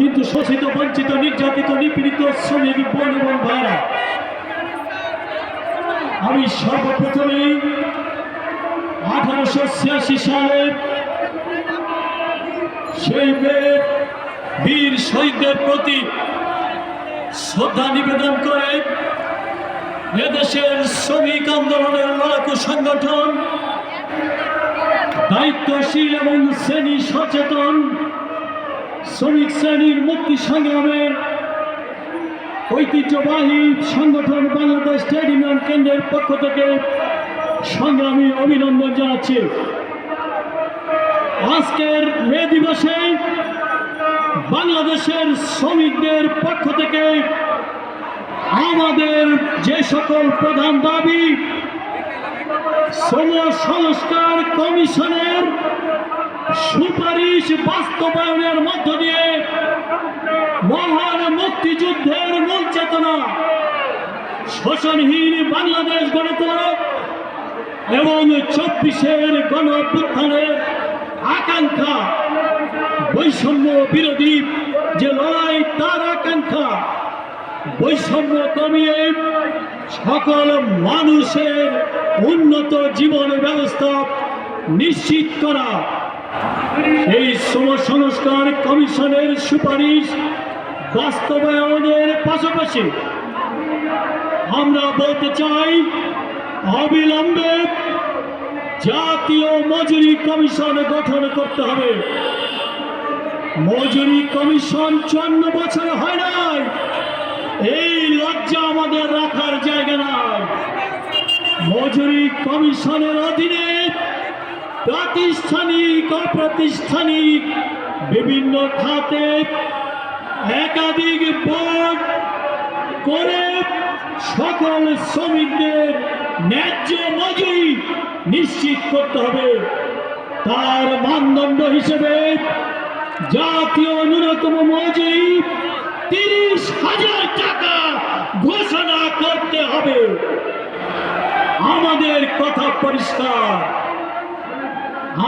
কিন্তু শোষিত, বঞ্চিত, নির্যাতিত, নিপীড়িত শ্রমিক বোন এবং ভাইরা, আমি সর্বপ্রথমেই 1886 সালে সেই বীর শহীদদের প্রতি শ্রদ্ধা নিবেদন করে এদেশের শ্রমিক আন্দোলনের লড়াকু সংগঠন, দায়িত্বশীল এবং শ্রেণী সচেতন শ্রমিক শ্রেণীর মুক্তি সংগ্রামের ঐতিহ্যবাহী সংগঠন বাংলাদেশ ট্রেড ইউনিয়ন কেন্দ্রের পক্ষ থেকে সংগ্রামী অভিনন্দন জানাচ্ছি। আজকের মে দিবসে বাংলাদেশের শ্রমিকদের পক্ষ থেকে আমাদের যে সকল প্রধান দাবি, শ্রম সংস্কার কমিশনের সুপারিশ বাস্তবায়নের মধ্য দিয়ে মহান মুক্তিযুদ্ধের মূল চেতনা, শোষণহীন বাংলাদেশ গড়ে তোলা এবং 24-এর গণ অভ্যুত্থানের আকাঙ্ক্ষা, বৈষম্য বিরোধী যে লড়াই তার আকাঙ্ক্ষা, বৈষম্য কমিয়ে সকল মানুষের উন্নত জীবন ব্যবস্থা নিশ্চিত করা, এই শ্রম সংস্কার কমিশনের সুপারিশ বাস্তবায়নের পাশাপাশি আমরা বলতে চাই অবিলম্বে জাতীয় মজুরি কমিশন গঠন করতে হবে। মজুরি কমিশন 54 বছর হয় নাই, এই লজ্জা আমাদের রাখার জায়গা নাই। মজুরি কমিশনের অধীনে প্রাতিষ্ঠানিক অপ্রাতিষ্ঠানিক বিভিন্ন খাতে একাধিক বোর্ড করে সকল শ্রমিকদের ন্যায্য মজুরি নিশ্চিত করতে হবে। তার মানদণ্ড হিসেবে জাতীয় ন্যূনতম মজুরি 30,000 টাকা ঘোষণা করতে হবে। আমাদের কথা পরিষ্কার,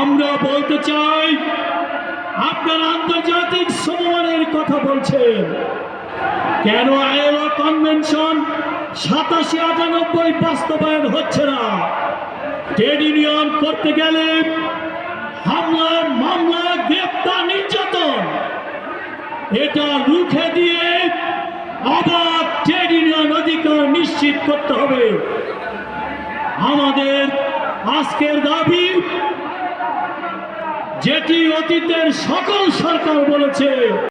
আমরা বলতে চাই আপনারা আন্তর্জাতিক শ্রমের কথা বলছেন, কেন আইএলও কনভেনশন 87-98 বাস্তবায়ন হচ্ছে না? ট্রেড ইউনিয়ন করতে গেলে হামলা, মামলা, গ্রেপ্তার, নির্যাতন, এটা রুখে দিয়ে আবার ট্রেড ইউনিয়ন অধিকার নিশ্চিত করতে হবে। আমাদের আজকের দাবি, যেটি অতীতের সকল সরকার বলেছে,